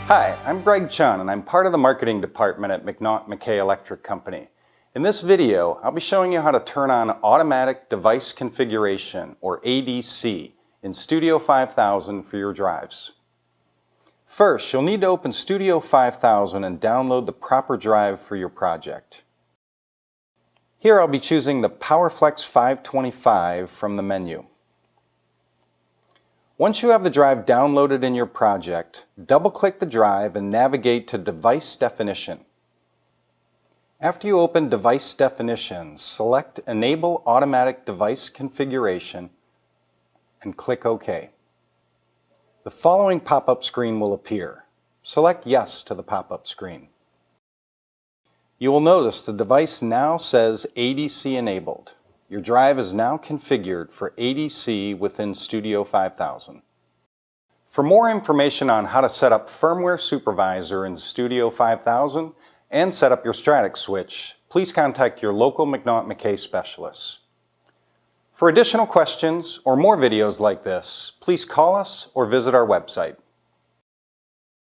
Hi, I'm Chun and I'm part of the marketing department at McNaughton-McKay Electric Company. In this video, I'll be showing you how to turn on automatic device configuration, or ADC, in Studio5000 for your drives. First, you'll need to open Studio5000 and download the proper drive for your project. Here I'll be choosing the PowerFlex 525 from the menu. Once you have the drive downloaded in your project, double-click the drive and navigate to Device Definition. After you open Device Definition, select Enable Automatic Device Configuration and click OK. The following pop-up screen will appear. Select Yes to the pop-up screen. You will notice the device now says ADC Enabled. Your drive is now configured for ADC within Studio5000. For more information on how to set up Firmware Supervisor in Studio5000 and set up your Stratix switch, please contact your local McNaughton-McKay specialists. For additional questions or more videos like this, please call us or visit our website.